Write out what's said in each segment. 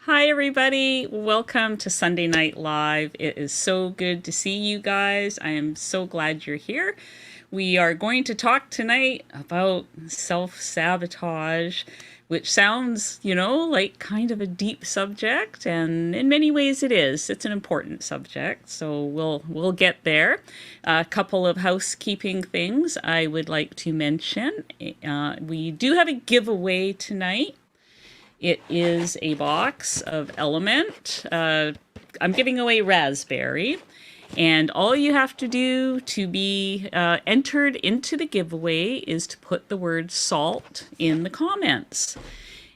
Hi, everybody. Welcome to Sunday Night Live. It is so good to see you guys. I am so glad you're here. We are going to talk tonight about self-sabotage, which sounds, like kind of a deep subject, and in many ways it is. It's an important subject, so we'll get there. A couple of housekeeping things I would like to mention. We do have a giveaway tonight. It is a box of LMNT. I'm giving away raspberry. And all you have to do to be entered into the giveaway is to put the word salt in the comments.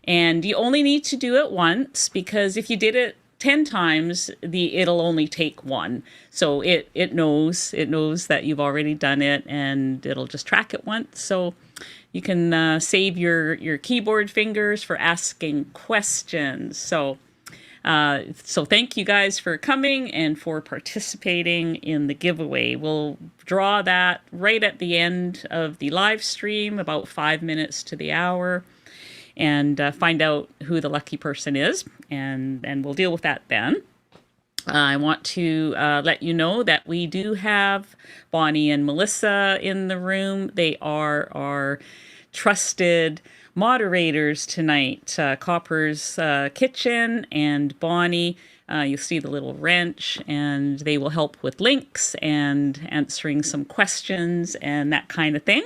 And you only need to do it once, because if you did it 10 times, it'll only take one. So it knows that you've already done it, and it'll just track it once. So you can save your keyboard fingers for asking questions. So thank you guys for coming and for participating in the giveaway. We'll draw that right at the end of the live stream, about 5 minutes to the hour, and find out who the lucky person is, and we'll deal with that then. I want to let you know that we do have Bonnie and Melissa in the room. They are our trusted moderators tonight. Copper's Kitchen and Bonnie. You'll see the little wrench, and they will help with links and answering some questions and that kind of thing.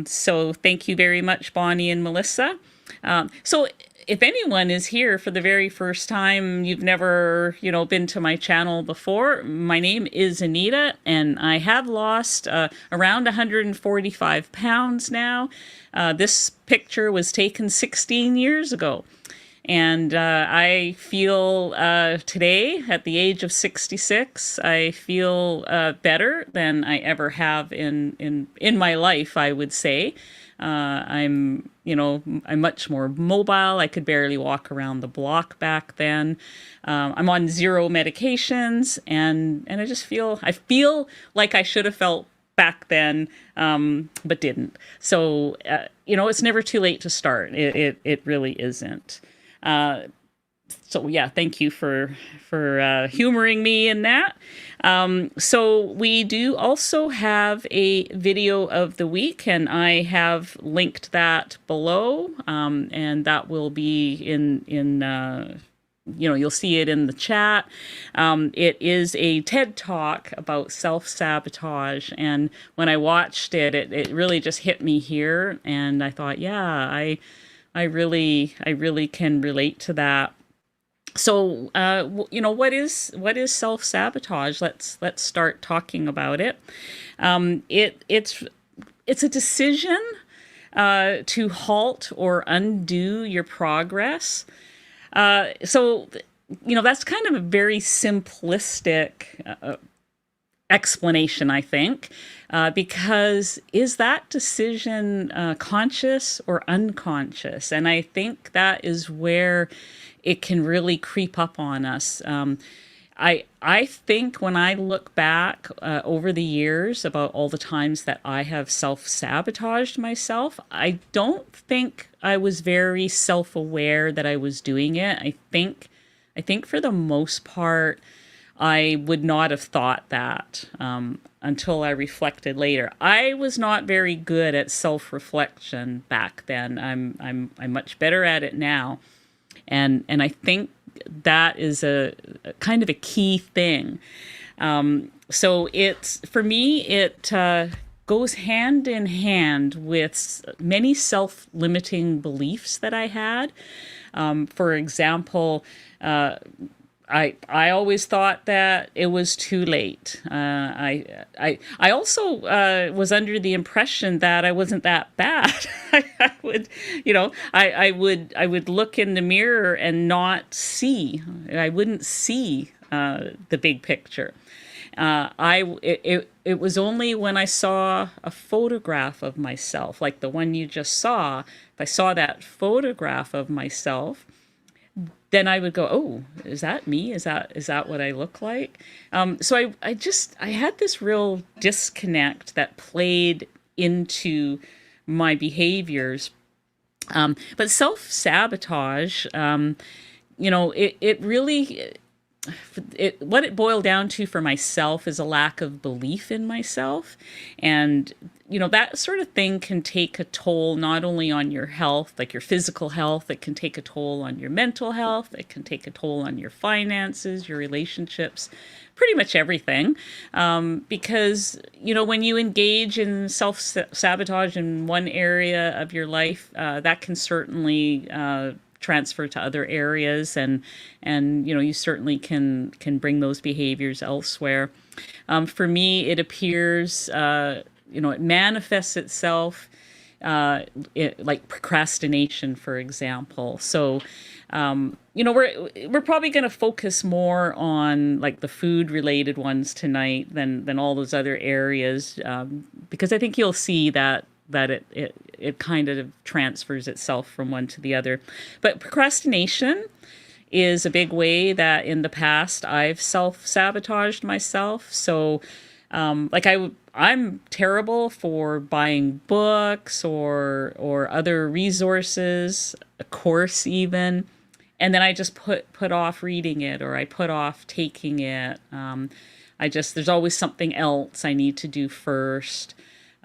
So thank you very much, Bonnie and Melissa. So if anyone is here for the very first time, you've never, been to my channel before, my name is Anita, and I have lost around 145 pounds now. This picture was taken 16 years ago. And I feel today, at the age of 66, I feel better than I ever have in my life, I would say. I'm much more mobile. I could barely walk around the block back then. I'm on 0 medications, and I feel like I should have felt back then, but didn't. So, it's never too late to start. It really isn't. So yeah, thank you for humoring me in that. So we do also have a video of the week, and I have linked that below, and that will be in you'll see it in the chat. It is a TED Talk about self-sabotage, and when I watched it, it really just hit me here, and I thought, yeah, I really can relate to that. So, what is self-sabotage? Let's start talking about it. It's a decision to halt or undo your progress. So, that's kind of a very simplistic explanation, I think, because is that decision conscious or unconscious? And I think that is where it can really creep up on us. I think when I look back over the years about all the times that I have self-sabotaged myself, I don't think I was very self-aware that I was doing it. I think for the most part, I would not have thought that until I reflected later. I was not very good at self-reflection back then. I'm much better at it now, and I think that is a kind of a key thing. So for me, it goes hand in hand with many self-limiting beliefs that I had. For example, I always thought that it was too late. I also was under the impression that I wasn't that bad. I would look in the mirror and not see. I wouldn't see the big picture. It was only when I saw a photograph of myself, like the one you just saw. If I saw that photograph of myself, then I would go, oh, is that me? Is that what I look like? So I had this real disconnect that played into my behaviors. But self-sabotage it really, what it boiled down to for myself is a lack of belief in myself. And, that sort of thing can take a toll not only on your health, like your physical health, it can take a toll on your mental health, it can take a toll on your finances, your relationships, pretty much everything. Because, when you engage in self-sabotage in one area of your life, that can certainly transfer to other areas, and you certainly can bring those behaviors elsewhere. For me, it appears, it manifests itself like procrastination, for example. So, we're probably going to focus more on like the food related ones tonight than all those other areas, because I think you'll see that it kind of transfers itself from one to the other. But procrastination is a big way that in the past I've self-sabotaged myself. So, I'm terrible for buying books or other resources, a course even, and then I just put off reading it, or I put off taking it. There's always something else I need to do first.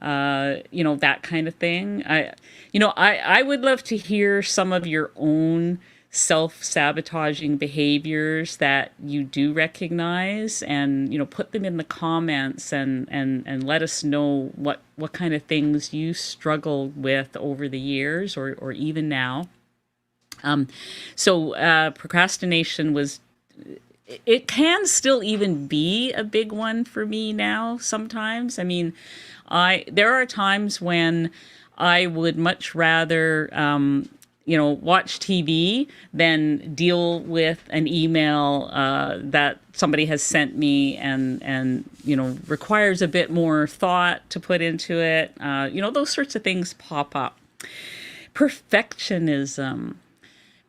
That kind of thing. I would love to hear some of your own self-sabotaging behaviors that you do recognize, and put them in the comments, and let us know what kind of things you struggled with over the years, or even now. Procrastination was, it can still even be a big one for me now sometimes. I mean, there are times when I would much rather watch TV than deal with an email that somebody has sent me, and requires a bit more thought to put into it. Those sorts of things pop up. Perfectionism.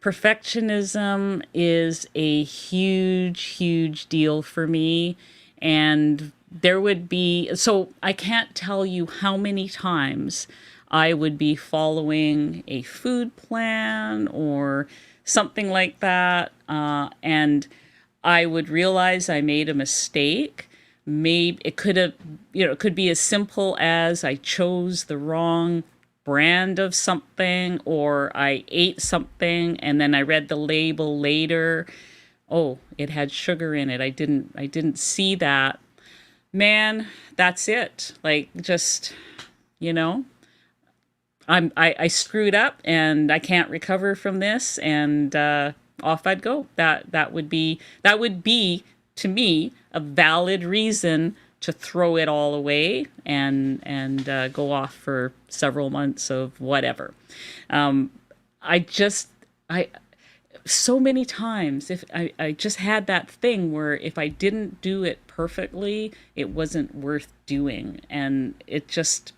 Perfectionism is a huge, huge deal for me. And so I can't tell you how many times I would be following a food plan or something like that, and I would realize I made a mistake. Maybe it could be as simple as I chose the wrong brand of something, or I ate something and then I read the label later. Oh, it had sugar in it. I didn't see that. Man, that's it. Like, just, I screwed up and I can't recover from this, and off I'd go. That would be to me a valid reason to throw it all away and go off for several months of whatever. So many times, if I just had that thing where if I didn't do it perfectly, it wasn't worth doing, and it just,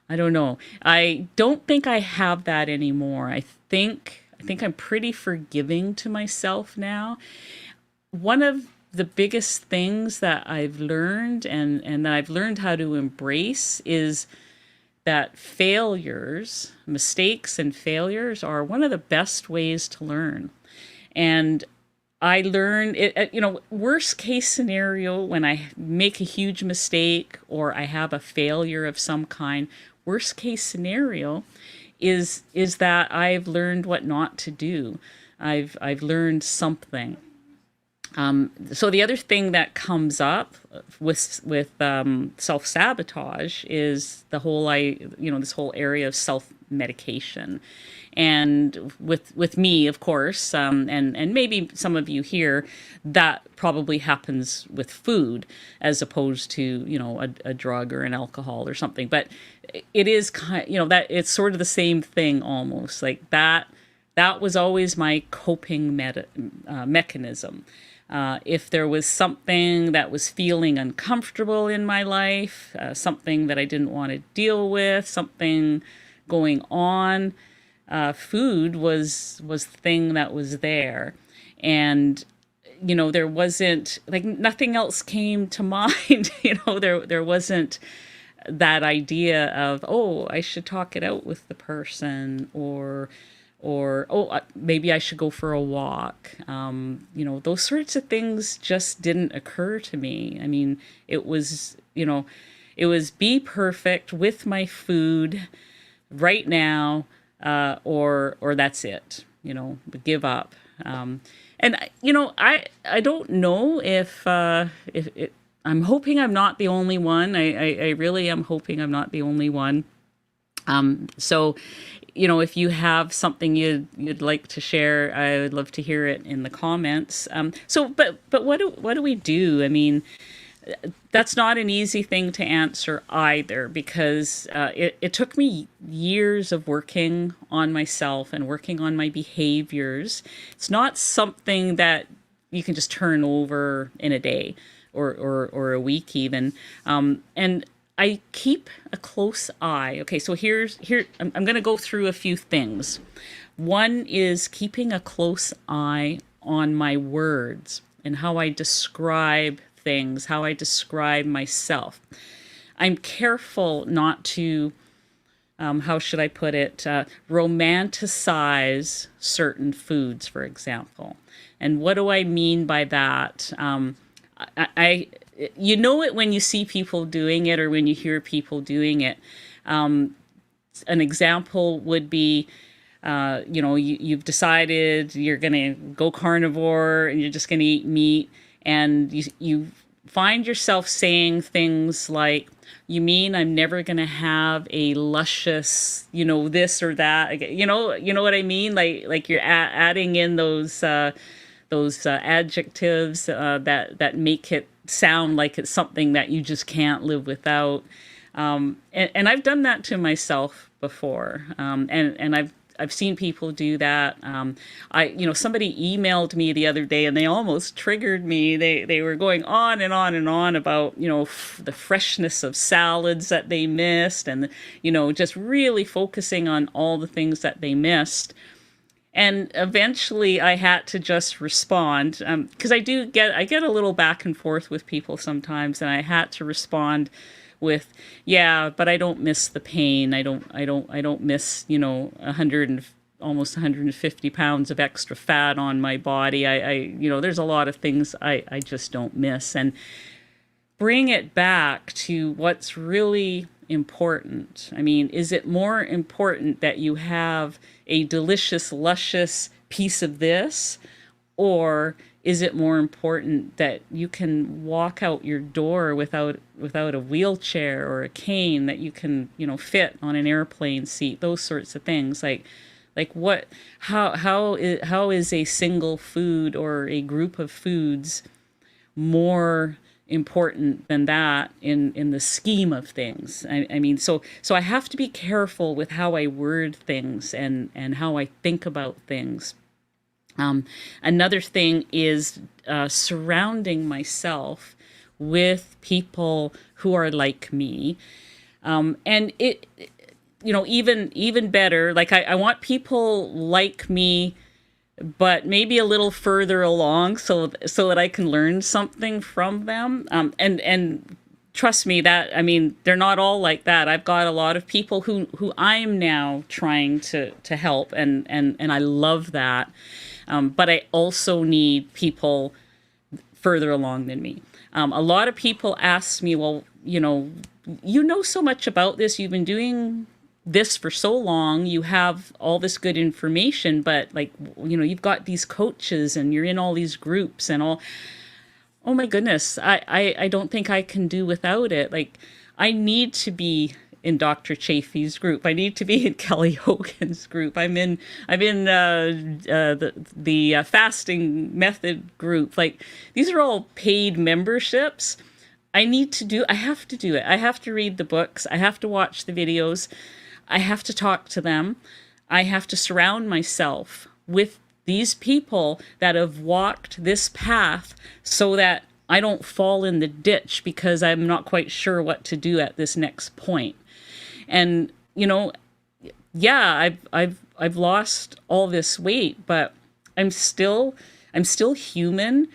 I don't know. I don't think I have that anymore. I think I'm pretty forgiving to myself now. One of the biggest things that I've learned, and that I've learned how to embrace, is that mistakes and failures are one of the best ways to learn. And I learned worst case scenario, when I make a huge mistake or I have a failure of some kind, worst case scenario is that I've learned what not to do. I've learned something. So the other thing that comes up with self-sabotage is this whole area of self-medication. And with me, of course, and maybe some of you here, that probably happens with food as opposed to, a drug or an alcohol or something. But it is that it's sort of the same thing almost. Like that was always my coping mechanism. If there was something that was feeling uncomfortable in my life, something that I didn't want to deal with, something going on, food was the thing that was there. And, there wasn't, like, nothing else came to mind. There wasn't that idea of, oh, I should talk it out with the person, or or maybe I should go for a walk. Those sorts of things just didn't occur to me. I mean, it was, it was be perfect with my food right now, or that's it. Give up. I don't know if it. I'm hoping I'm not the only one. I really am hoping I'm not the only one. So, if you have something you'd like to share, I would love to hear it in the comments. But what do we do? I mean, that's not an easy thing to answer either, because it took me years of working on myself and working on my behaviors. It's not something that you can just turn over in a day or a week even. And I keep a close eye. Okay, so I'm going to go through a few things. One is keeping a close eye on my words and how I describe things, how I describe myself. I'm careful not to, how should I put it, romanticize certain foods, for example. And what do I mean by that? You know it when you see people doing it or when you hear people doing it. An example would be, you've decided you're going to go carnivore and you're just going to eat meat, and you find yourself saying things like, you mean I'm never going to have a luscious, this or that? You know what I mean? Like you're adding in those adjectives that make it sound like it's something that you just can't live without. And I've done that to myself before. And I've seen people do that. Somebody emailed me the other day and they almost triggered me. They were going on and on and on about, the freshness of salads that they missed, and, just really focusing on all the things that they missed. And eventually I had to just respond, because I get a little back and forth with people sometimes, and I had to respond with, yeah, but I don't miss the pain. I don't miss, 100 and almost 150 pounds of extra fat on my body. There's a lot of things I just don't miss. And bring it back to what's really important. I mean, is it more important that you have a delicious, luscious piece of this, or is it more important that you can walk out your door without a wheelchair or a cane, that you can, fit on an airplane seat, those sorts of things? Like how is a single food or a group of foods more important than that in the scheme of things? I mean, so I have to be careful with how I word things and how I think about things. Another thing is surrounding myself with people who are like me. And it, even better, like I want people like me, but maybe a little further along, so that I can learn something from them. And trust me, that, I mean, they're not all like that. I've got a lot of people who I'm now trying to help, and I love that. But I also need people further along than me. A lot of people ask me, well, you know so much about this. You've been doing this for so long, you have all this good information, but you've got these coaches and you're in all these groups and all. Oh my goodness, I don't think I can do without it. Like, I need to be in Dr. Chafee's group. I need to be in Kelly Hogan's group. I'm in the fasting method group. Like, these are all paid memberships. I have to do it. I have to read the books. I have to watch the videos. I have to talk to them. I have to surround myself with these people that have walked this path, so that I don't fall in the ditch because I'm not quite sure what to do at this next point. And, yeah, I've lost all this weight, but I'm still human,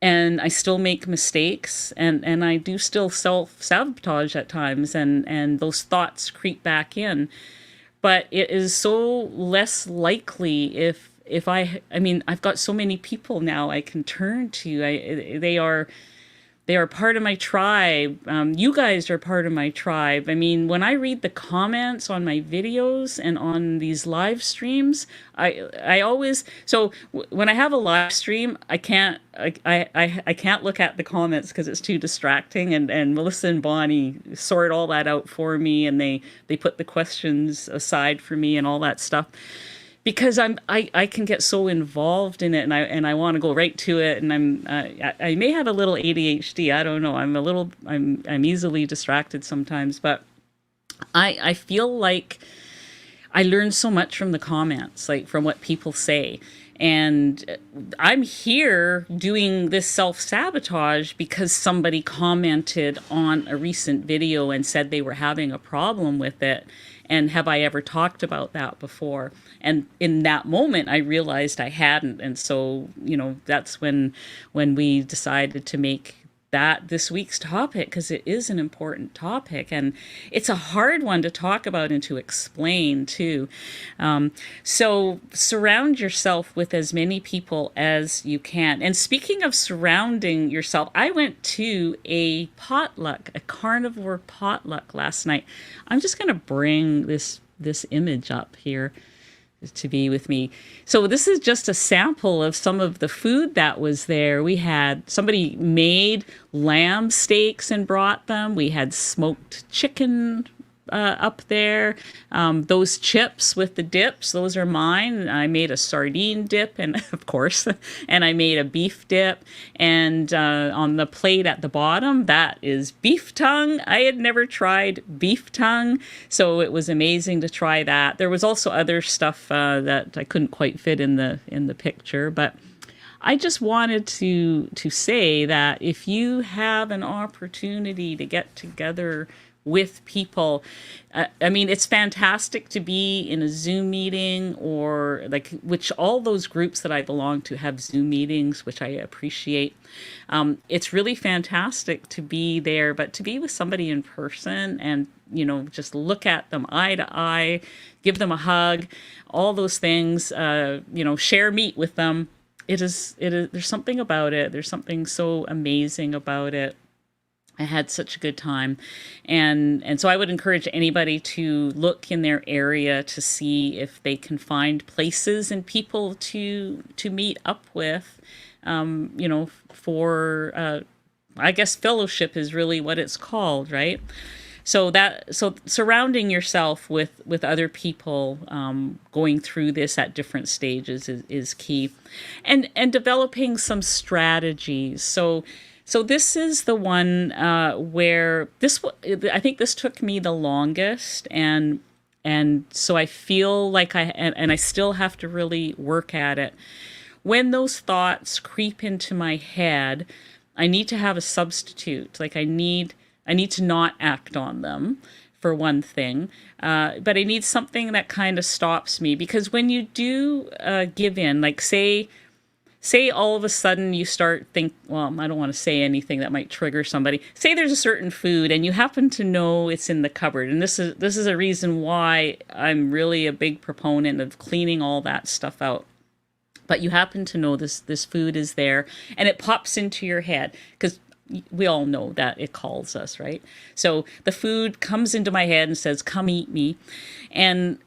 and I still make mistakes, and I do still self-sabotage at times, and those thoughts creep back in. but it is so less likely if I mean, I've got so many people now I can turn to. They are part of my tribe. You guys are part of my tribe. I mean, when I read the comments on my videos and on these live streams, I always when I have a live stream, I can't look at the comments because it's too distracting. And Melissa and Bonnie sort all that out for me, and they put the questions aside for me and all that stuff, because I can get so involved in it, and I want to go right to it, and I may have a little ADHD. I don't know. I'm easily distracted sometimes, but I feel like I learn so much from the comments, like from what people say. And I'm here doing this self-sabotage because somebody commented on a recent video and said they were having a problem with it. And have I ever talked about that before? And in that moment, I realized I hadn't. And so, that's when we decided to make that this week's topic, because it is an important topic, and it's a hard one to talk about and to explain too. So surround yourself with as many people as you can. And speaking of surrounding yourself, I went to a carnivore potluck last night. I'm just going to bring this image up here to be with me. So this is just a sample of some of the food that was there. We had somebody made lamb steaks and brought them. We had smoked chicken up there. Those chips with the dips, those are mine. I made a sardine dip, and of course, and I made a beef dip. And on the plate at the bottom, that is beef tongue. I had never tried beef tongue, so it was amazing to try that. There was also other stuff that I couldn't quite fit in the picture, but I just wanted to say that if you have an opportunity to get together with people, I mean, it's fantastic to be in a Zoom meeting, or which all those groups that I belong to have Zoom meetings, which I appreciate. It's really fantastic to be there, but to be with somebody in person and, just look at them eye to eye, give them a hug, all those things, share meat with them. It is, there's something about it. There's something so amazing about it. I had such a good time. And so I would encourage anybody to look in their area to see if they can find places and people to meet up with, for, I guess fellowship is really what it's called, right? So surrounding yourself with other people going through this at different stages is key, and developing some strategies. So this is the one where I think this took me the longest, and so I feel like I still have to really work at it. When those thoughts creep into my head, I need to have a substitute. Like I need to not act on them, for one thing, but I need something that kind of stops me, because when you do give in, like say all of a sudden you start well, I don't want to say anything that might trigger somebody. Say there's a certain food and you happen to know it's in the cupboard. And this is a reason why I'm really a big proponent of cleaning all that stuff out. But you happen to know this food is there, and it pops into your head, because we all know that it calls us, right? So the food comes into my head and says, "Come eat me." And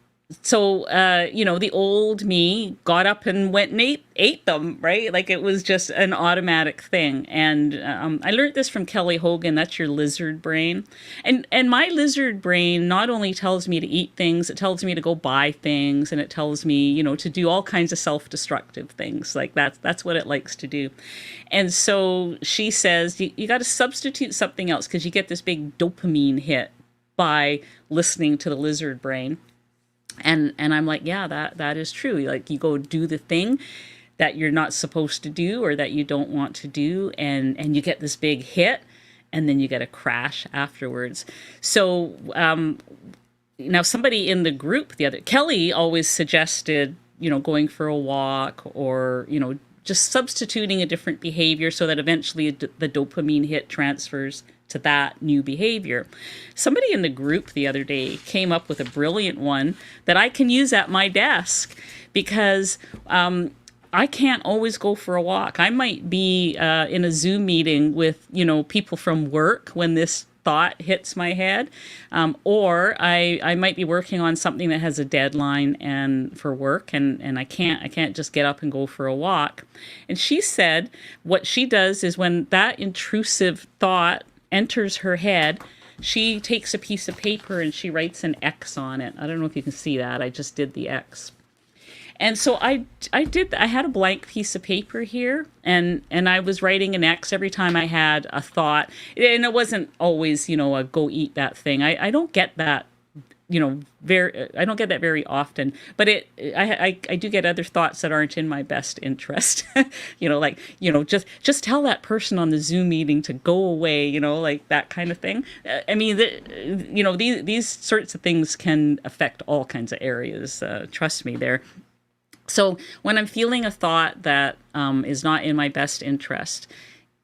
so, the old me got up and went and ate them, right? Like it was just an automatic thing. And I learned this from Kelly Hogan. That's your lizard brain. And my lizard brain not only tells me to eat things, it tells me to go buy things, and it tells me, to do all kinds of self-destructive things. Like that's what it likes to do. And so she says, you got to substitute something else, because you get this big dopamine hit by listening to the lizard brain. And I'm like, yeah, that is true. Like you go do the thing that you're not supposed to do, or that you don't want to do, and you get this big hit, and then you get a crash afterwards. So now somebody in the group, Kelly always suggested, going for a walk, or, just substituting a different behavior so that eventually the dopamine hit transfers to that new behavior. Somebody in the group the other day came up with a brilliant one that I can use at my desk because I can't always go for a walk. I might be in a Zoom meeting with, people from work when this thought hits my head, or I might be working on something that has a deadline and for work, and I can't just get up and go for a walk. And she said what she does is when that intrusive thought enters her head, she takes a piece of paper and she writes an X on it. I don't know if you can see that. I just did the X. And so I had a blank piece of paper here, and I was writing an X every time I had a thought. And it wasn't always, a go eat that thing. I don't get that, I don't get that very often, but I do get other thoughts that aren't in my best interest. Just tell that person on the Zoom meeting to go away, like that kind of thing. I mean, these sorts of things can affect all kinds of areas. Trust me there. So when I'm feeling a thought that is not in my best interest,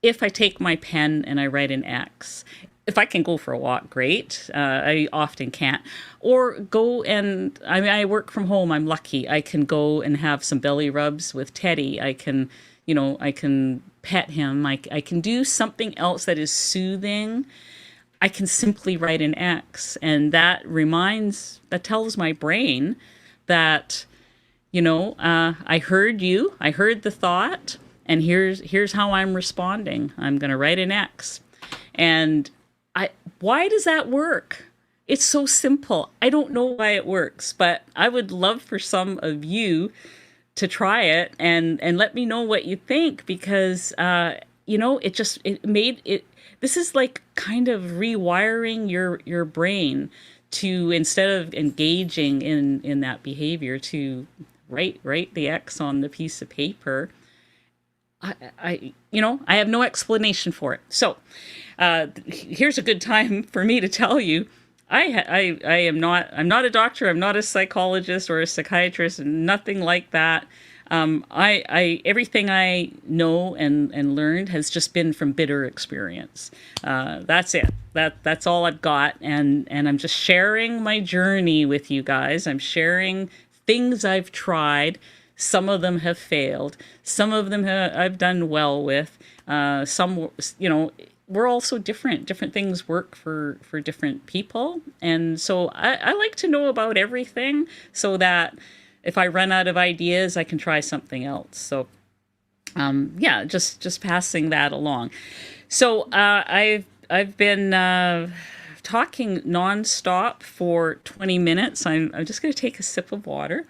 if I take my pen and I write an X, if I can go for a walk, great. I often can't. Or go and, I work from home. I'm lucky. I can go and have some belly rubs with Teddy. I can pet him. I can do something else that is soothing. I can simply write an X. And that tells my brain that, I heard you, I heard the thought, and here's how I'm responding. I'm going to write an X. And why does that work? It's so simple. I don't know why it works, but I would love for some of you to try it and let me know what you think, because, this is like kind of rewiring your brain to, instead of engaging in that behavior, to write the X on the piece of paper. I have no explanation for it. So here's a good time for me to tell you, I'm not a doctor, I'm not a psychologist or a psychiatrist, nothing like that. Everything I know and learned has just been from bitter experience. That's it. That's all I've got, and I'm just sharing my journey with you guys. I'm sharing things I've tried. Some of them have failed. Some of them I've done well with. Some, we're also different. Different things work for different people. And so I like to know about everything so that if I run out of ideas, I can try something else. So, just passing that along. So I've been talking nonstop for 20 minutes. I'm just going to take a sip of water.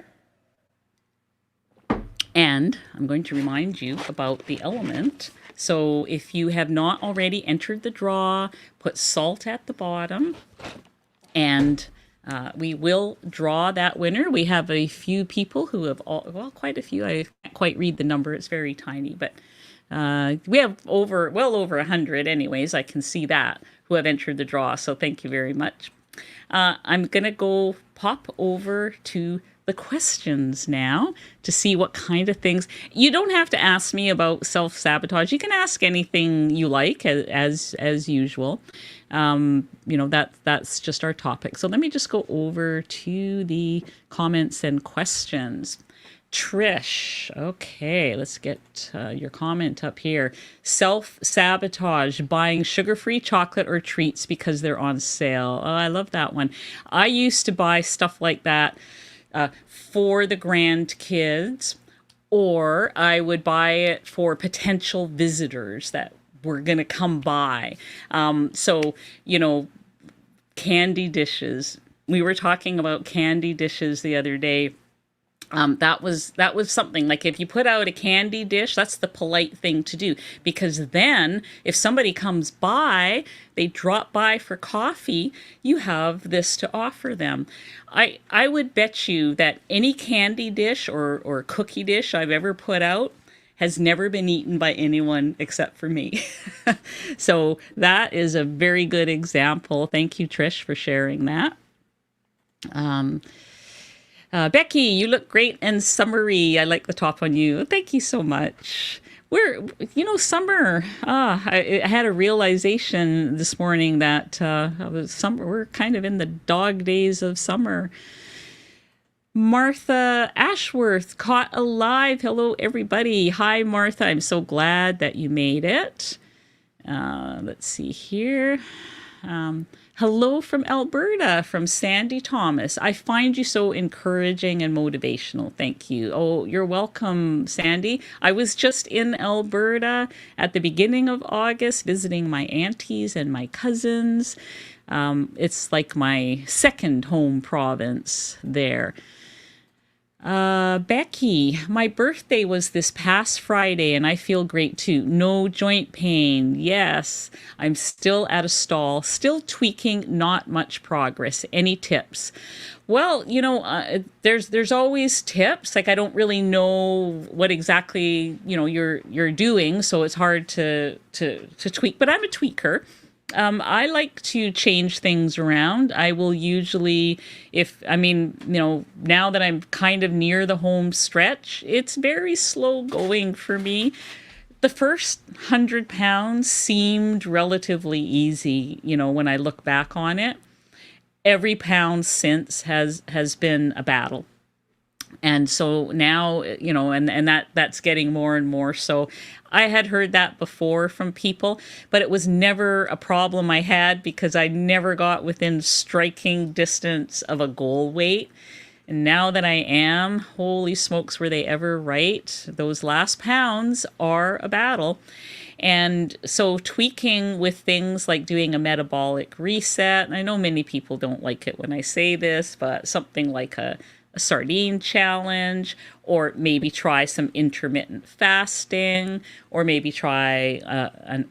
And I'm going to remind you about the element. So if you have not already entered the draw, put salt at the bottom. And we will draw that winner. We have a few people who have, quite a few. I can't quite read the number. It's very tiny. But we have well over 100 anyways. I can see that, who have entered the draw. So thank you very much. I'm going to go pop over to the questions now to see what kind of things. You don't have to ask me about self-sabotage. You can ask anything you like, as usual. That's just our topic. So let me just go over to the comments and questions. Trish, okay, let's get your comment up here. Self-sabotage, buying sugar-free chocolate or treats because they're on sale. Oh, I love that one. I used to buy stuff like that for the grandkids, or I would buy it for potential visitors that were going to come by. Candy dishes. We were talking about candy dishes the other day. That was something, like if you put out a candy dish, that's the polite thing to do, because then if somebody comes by, they drop by for coffee, you have this to offer them. I would bet you that any candy dish or cookie dish I've ever put out has never been eaten by anyone except for me. So that is a very good example. Thank you, Trish, for sharing that. Becky, you look great and summery. I like the top on you. Thank you so much. Summer. I had a realization this morning that summer. We're kind of in the dog days of summer. Martha Ashworth, caught alive. Hello, everybody. Hi, Martha. I'm so glad that you made it. Let's see here. Hello from Alberta, from Sandy Thomas. I find you so encouraging and motivational. Thank you. Oh, you're welcome, Sandy. I was just in Alberta at the beginning of August visiting my aunties and my cousins. It's like my second home province there. Becky, my birthday was this past Friday and I feel great too. No joint pain. Yes, I'm still at a stall, still tweaking, not much progress. Any tips? Well, there's always tips. Like I don't really know what exactly, you're doing, so it's hard to tweak, but I'm a tweaker. I like to change things around. I will usually, now that I'm kind of near the home stretch, it's very slow going for me. The first 100 pounds seemed relatively easy, when I look back on it. Every pound since has been a battle. And so now, and that's getting more and more. So I had heard that before from people, but it was never a problem I had because I never got within striking distance of a goal weight. And now that I am, holy smokes, were they ever right? Those last pounds are a battle. And so tweaking with things like doing a metabolic reset, and I know many people don't like it when I say this, but something like a sardine challenge, or maybe try some intermittent fasting, or maybe try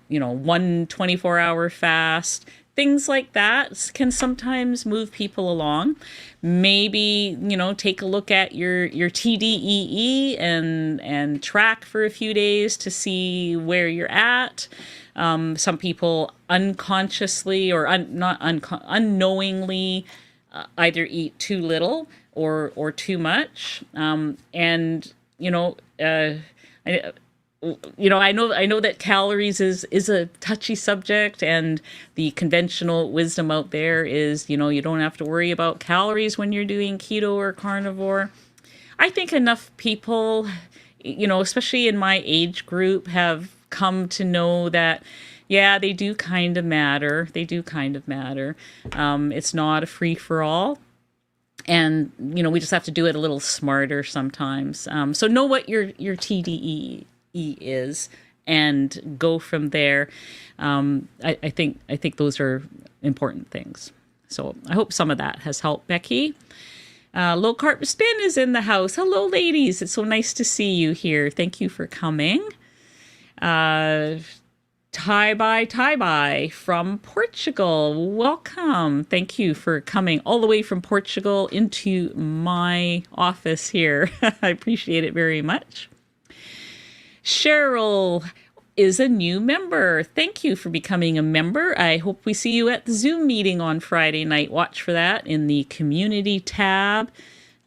one 24-hour fast. Things like that can sometimes move people along. Maybe, take a look at your TDEE and track for a few days to see where you're at. Some people unconsciously or unknowingly either eat too little or too much. I know that calories is a touchy subject, and the conventional wisdom out there is, you don't have to worry about calories when you're doing keto or carnivore. I think enough people, especially in my age group, have come to know that, yeah, they do kind of matter. It's not a free for all. And, we just have to do it a little smarter sometimes. So know what your TDEE is and go from there. I think those are important things. So I hope some of that has helped, Becky. Low Carb Spin is in the house. Hello, ladies. It's so nice to see you here. Thank you for coming. Tie-bye from Portugal. Welcome. Thank you for coming all the way from Portugal into my office here. I appreciate it very much. Cheryl is a new member. Thank you for becoming a member. I hope we see you at the Zoom meeting on Friday night. Watch for that in the community tab.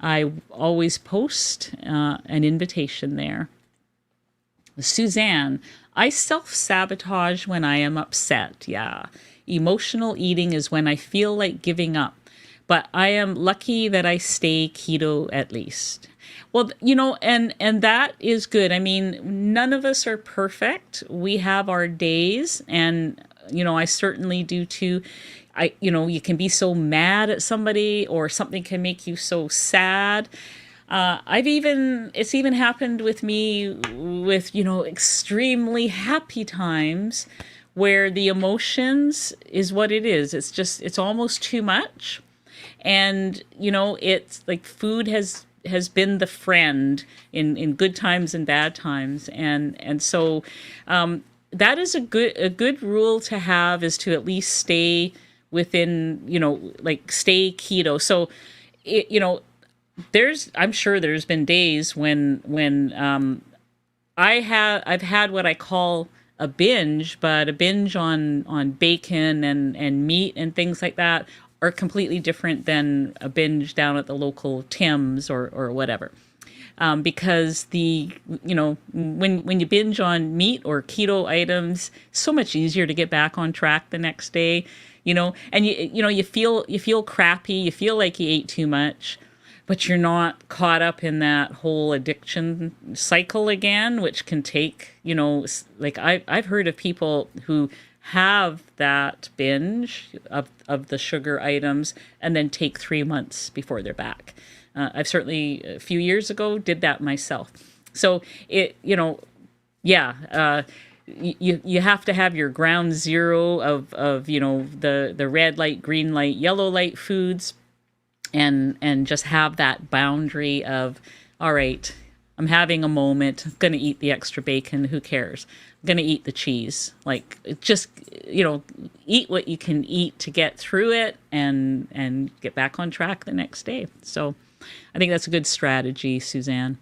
I always post an invitation there. Suzanne, I self-sabotage when I am upset. Yeah. Emotional eating is when I feel like giving up. But I am lucky that I stay keto at least. Well, and that is good. I mean, none of us are perfect. We have our days, and, I certainly do too. You can be so mad at somebody, or something can make you so sad. It's even happened with me with, extremely happy times where the emotions is what it is. It's almost too much. And, it's like food has been the friend in good times and bad times. And so, that is a good rule to have, is to at least stay within, stay keto. So, I'm sure there's been days when I've had what I call a binge, but a binge on bacon and meat and things like that are completely different than a binge down at the local Tim's or whatever. Because when you binge on meat or keto items, it's so much easier to get back on track the next day, and you feel crappy, you feel like you ate too much, but you're not caught up in that whole addiction cycle again, which can take, like I've heard of people who have that binge of the sugar items and then take 3 months before they're back. I've certainly a few years ago did that myself. So you have to have your ground zero of the red light, green light, yellow light foods, and just have that boundary of, all right, I'm having a moment, I'm gonna eat the extra bacon, who cares? I'm gonna eat the cheese. Like, just eat what you can eat to get through it and get back on track the next day. So I think that's a good strategy, Suzanne.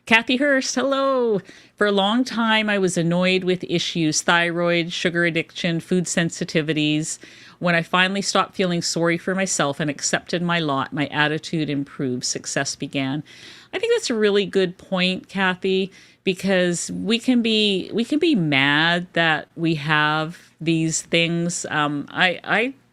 Kathy Hurst, hello. For a long time, I was annoyed with issues, thyroid, sugar addiction, food sensitivities. When I finally stopped feeling sorry for myself and accepted my lot, my attitude improved, success began. I think that's a really good point, Kathy, because we can be mad that we have these things.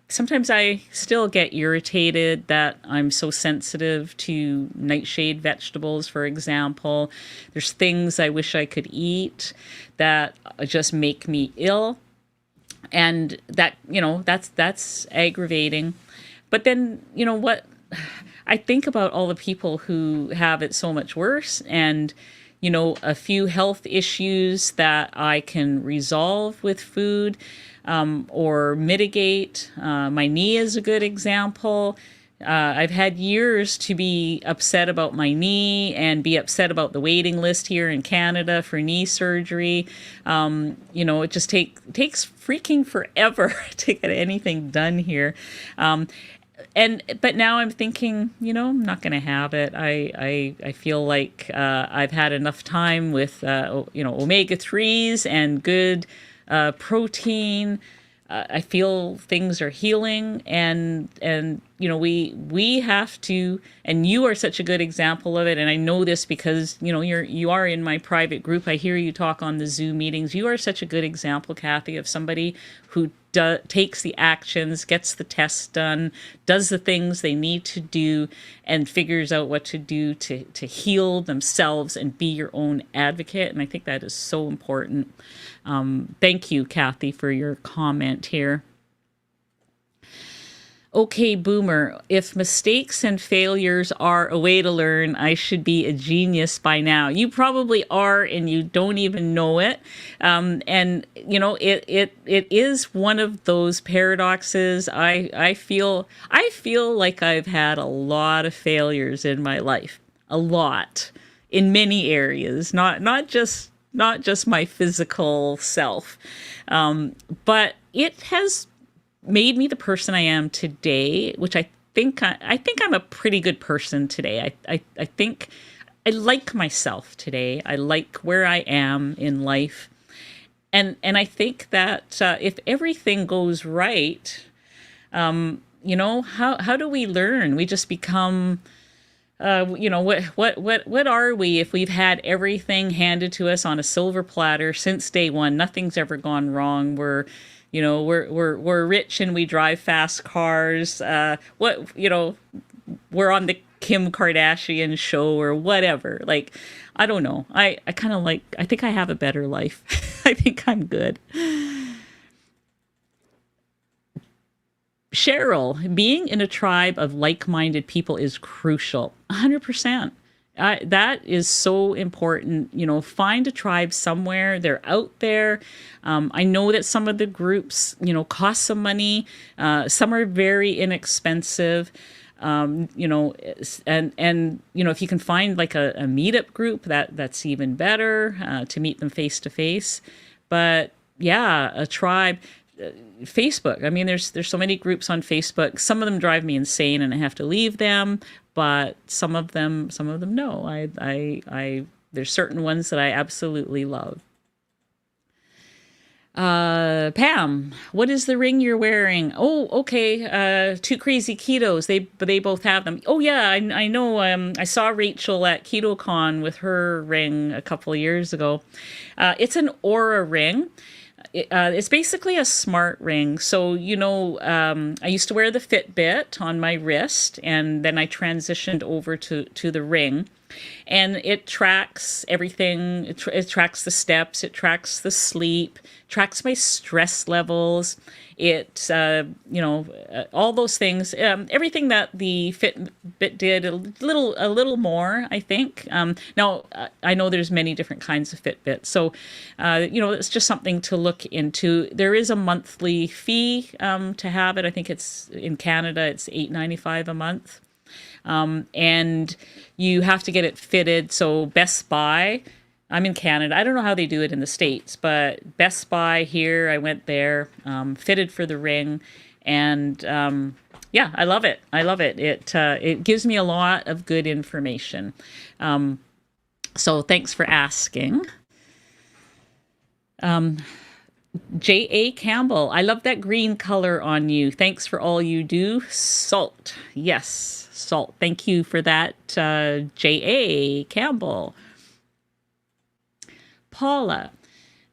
Sometimes I still get irritated that I'm so sensitive to nightshade vegetables, for example. There's things I wish I could eat that just make me ill. And that, that's aggravating. But then, what I think about all the people who have it so much worse, and a few health issues that I can resolve with food, or mitigate. My knee is a good example. I've had years to be upset about my knee and be upset about the waiting list here in Canada for knee surgery. It just takes freaking forever to get anything done here. But now I'm thinking, I'm not going to have it. I feel like I've had enough time with omega-3s and good protein. I feel things are healing, and we have to, and you are such a good example of it. And I know this because you are in my private group. I hear you talk on the Zoom meetings. You are such a good example, Kathy, of somebody who takes the actions, gets the tests done, does the things they need to do, and figures out what to do to heal themselves and be your own advocate. And I think that is so important. Thank you, Kathy, for your comment here. Okay, Boomer, if mistakes and failures are a way to learn, I should be a genius by now. You probably are, and you don't even know it. It is one of those paradoxes. I feel like I've had a lot of failures in my life, a lot, in many areas, not just my physical self, but it has made me the person I am today, which I think I'm a pretty good person today. I think I like myself today. I like where I am in life. And I think that if everything goes right, how do we learn? We just become, what are we if we've had everything handed to us on a silver platter since day one? Nothing's ever gone wrong. We're rich and we drive fast cars. We're on the Kim Kardashian show or whatever. Like, I don't know. I think I have a better life. I think I'm good. Cheryl, being in a tribe of like-minded people is crucial. 100%. That is so important. Find a tribe somewhere. They're out there. I know that some of the groups, cost some money. Some are very inexpensive. And if you can find like a meetup group, that's even better, to meet them face to face. But yeah, a tribe. Facebook. I mean, there's so many groups on Facebook. Some of them drive me insane and I have to leave them, but some of them no. I there's certain ones that I absolutely love. Pam, what is the ring you're wearing? Oh, okay. Two crazy ketos. They both have them. Oh yeah, I know. I saw Rachel at KetoCon with her ring a couple of years ago. It's an Aura ring. It's basically a smart ring. So, I used to wear the Fitbit on my wrist, and then I transitioned over to the ring. And it tracks everything. It tracks the steps. It tracks the sleep. Tracks my stress levels. It, all those things. Everything that the Fitbit did, a little more, I think. Now, I know there's many different kinds of Fitbits, so it's just something to look into. There is a monthly fee to have it. I think it's in Canada. It's $8.95 a month. And you have to get it fitted. So Best Buy, I'm in Canada. I don't know how they do it in the States, but Best Buy here, I went there, fitted for the ring, and yeah, I love it. I love it. It gives me a lot of good information. So thanks for asking. J.A. Campbell, I love that green color on you. Thanks for all you do. Salt. Yes, salt. Thank you for that, J.A. Campbell. Paula,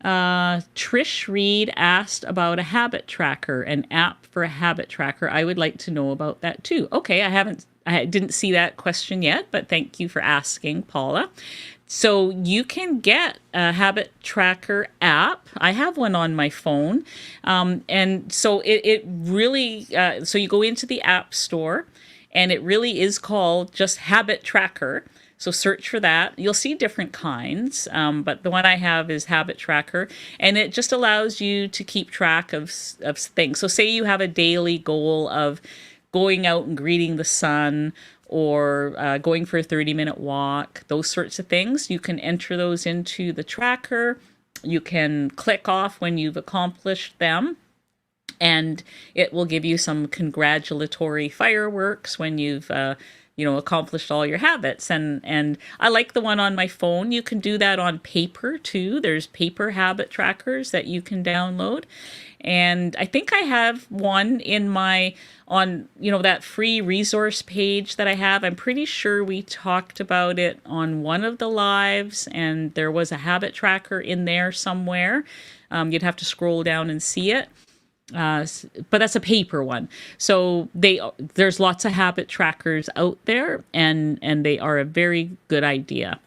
Trish Reed asked about a habit tracker, an app for a habit tracker. I would like to know about that too. Okay, I didn't see that question yet, but thank you for asking, Paula. So you can get a habit tracker app. I have one on my phone. And so it really, so you go into the app store, and it really is called just Habit Tracker. So search for that. You'll see different kinds, but the one I have is Habit Tracker, and it just allows you to keep track of things. So say you have a daily goal of going out and greeting the sun, or going for a 30-minute walk, those sorts of things. You can enter those into the tracker. You can click off when you've accomplished them, and it will give you some congratulatory fireworks when you've accomplished all your habits. And I like the one on my phone. You can do that on paper too. There's paper habit trackers that you can download. And I think I have one on that free resource page that I have. I'm pretty sure we talked about it on one of the lives, and there was a habit tracker in there somewhere. You'd have to scroll down and see it. But that's a paper one. So there's lots of habit trackers out there, and they are a very good idea.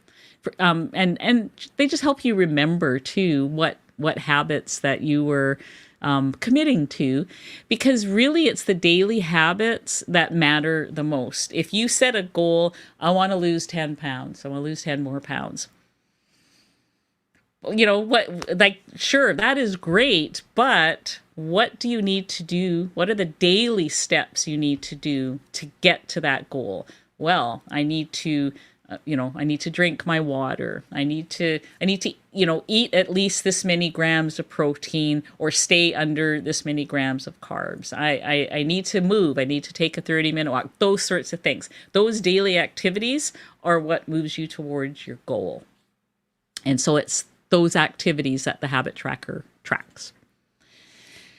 And they just help you remember too what habits that you were committing to, because really it's the daily habits that matter the most. If you set a goal, I want to lose 10 pounds, I want to lose 10 more pounds. Sure, that is great, but what do you need to do? What are the daily steps you need to do to get to that goal? Well, I need to I need to drink my water. I need to eat at least this many grams of protein, or stay under this many grams of carbs. I need to move. I need to take a 30-minute walk. Those sorts of things. Those daily activities are what moves you towards your goal. And so it's those activities that the habit tracker tracks.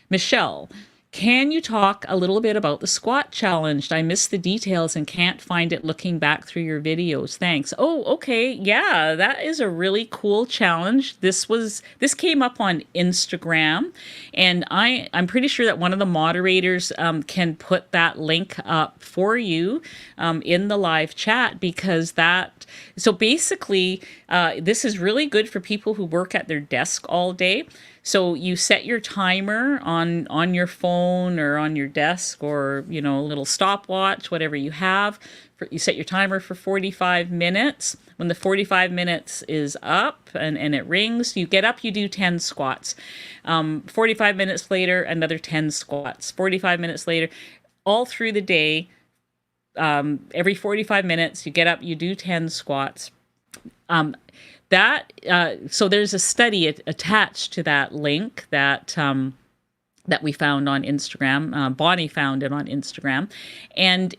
Michelle, can you talk a little bit about the squat challenge? I missed the details and can't find it looking back through your videos. Thanks. Oh, okay. Yeah, that is a really cool challenge. This came up on Instagram, and I'm pretty sure that one of the moderators can put that link up for you in the live chat, because so basically this is really good for people who work at their desk all day. So you set your timer on your phone or on your desk, or a little stopwatch, whatever you have. You set your timer for 45 minutes. When the 45 minutes is up and it rings, you get up, you do 10 squats. 45 minutes later, another 10 squats. 45 minutes later, all through the day, every 45 minutes, you get up, you do 10 squats. So there's a study attached to that link that that we found on Instagram. Bonnie found it on Instagram, and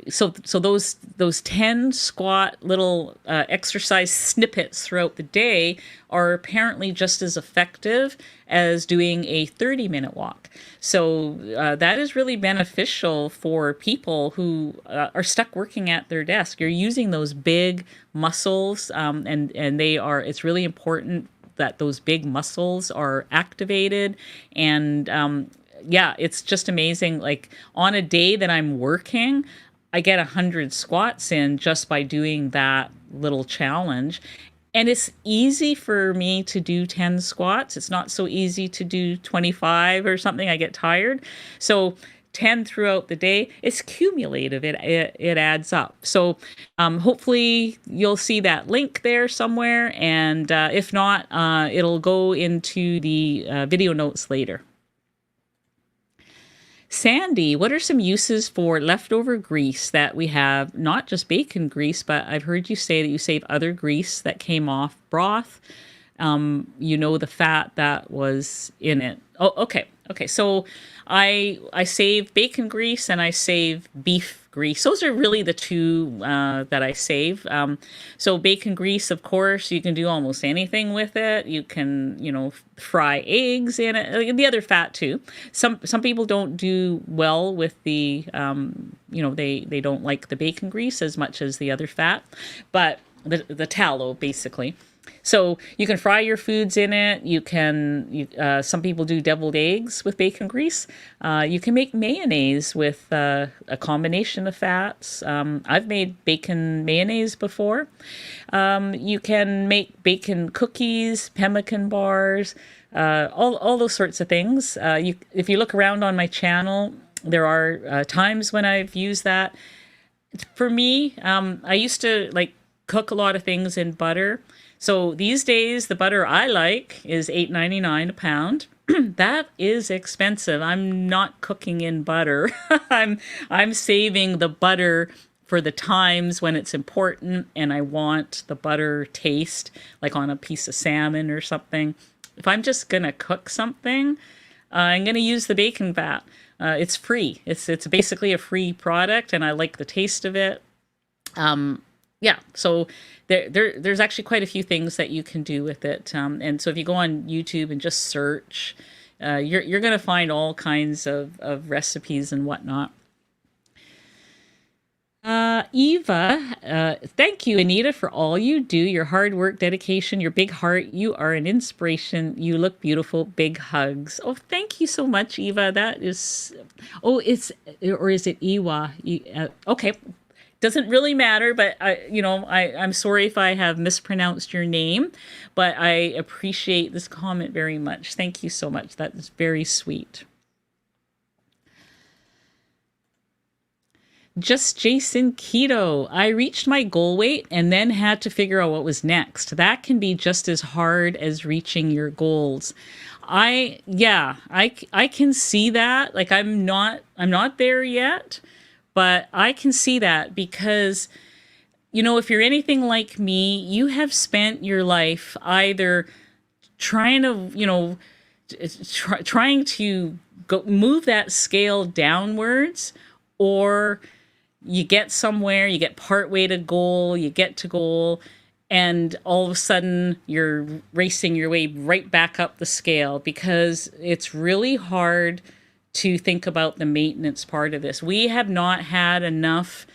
so those 10 squat little exercise snippets throughout the day are apparently just as effective as doing a 30-minute walk. So that is really beneficial for people who are stuck working at their desk. You're using those big muscles, and it's really important that those big muscles are activated. And yeah, it's just amazing. Like on a day that I'm working, I get 100 squats in just by doing that little challenge. And it's easy for me to do 10 squats. It's not so easy to do 25 or something. I get tired. So 10 throughout the day, it's cumulative. It adds up. So hopefully you'll see that link there somewhere. And if not, it'll go into the video notes later. Sandy, what are some uses for leftover grease that we have? Not just bacon grease, but I've heard you say that you save other grease that came off broth. The fat that was in it. Oh, okay. Okay. So I save bacon grease and I save beef grease. Those are really the two that I save. So bacon grease, of course, you can do almost anything with it. You can, fry eggs in it. The other fat too. Some people don't do well with the, they don't like the bacon grease as much as the other fat, but the tallow basically. So you can fry your foods in it. Some people do deviled eggs with bacon grease. You can make mayonnaise with a combination of fats. I've made bacon mayonnaise before. You can make bacon cookies, pemmican bars, all those sorts of things. If you look around on my channel, there are times when I've used that. For me, I used to cook a lot of things in butter. So these days, the butter I like is $8.99 a pound. That is expensive. I'm not cooking in butter. I'm saving the butter for the times when it's important and I want the butter taste, like on a piece of salmon or something. If I'm just gonna cook something, I'm gonna use the bacon fat. It's free. It's basically a free product, and I like the taste of it. Yeah, so there's actually quite a few things that you can do with it. And so if you go on YouTube and just search, you're going to find all kinds of recipes and whatnot. Eva, thank you, Anita, for all you do, your hard work, dedication, your big heart. You are an inspiration. You look beautiful. Big hugs. Oh, thank you so much, Eva. That is, is it Iwa? Okay. Doesn't really matter, but I'm sorry if I have mispronounced your name, but I appreciate this comment very much. Thank you so much. That is very sweet. Just Jason Keto. I reached my goal weight and then had to figure out what was next. That can be just as hard as reaching your goals. I can see that. Like I'm not there yet. But I can see that because, if you're anything like me, you have spent your life either trying to, trying to move that scale downwards, or you get somewhere, you get partway to goal, you get to goal, and all of a sudden you're racing your way right back up the scale because it's really hard to think about the maintenance part of this. We have not had enough